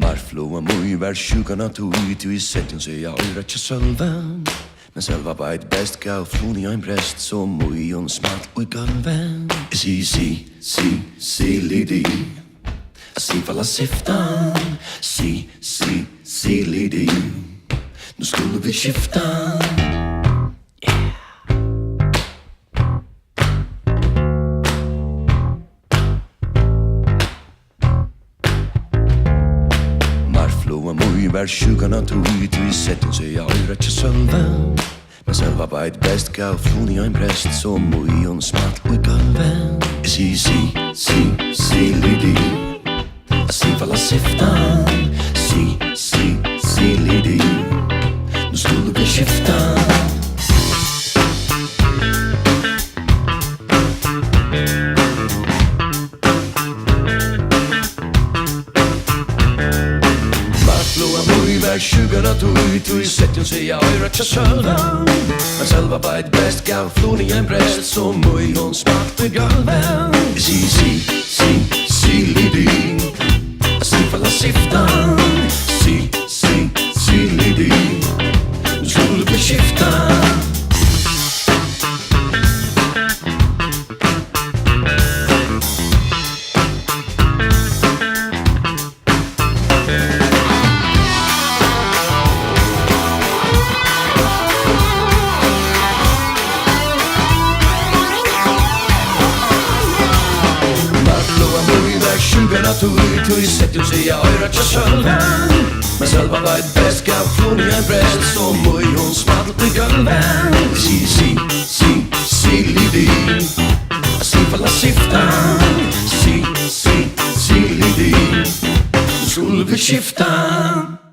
Marflugan My var sjukan av tog i setting så jag øyra tja sølven. Men selva beit best gav flon i ein brest så muy hon smalt ui gulven. Si lidi si falla siftan. Si lidi nu skulle vi skifta. Marflugan My var sjukan av tog i setting så jag øyra tja sølven. Men selva beit best gav flon i ein brest så muy hon smalt ui gulven. Si lidi si falla siftan. Si lidi nu skulle vi skifta. Marflugan My var sjukan av tog i setting så jag øyra tja sølven. Men selva beit best gav flon i ein brest så muy hon smalt ui gulven. Si lidi si falla siftan. Si lidi nu skulle vi skifta. Sjukan av tog i setting så jag øyra tja sølven. Men selva beit best gav flon i ein brest så muy hon smalt i gulven. Si lidi si falla siftan. Si lidi nu skulle vi skifta.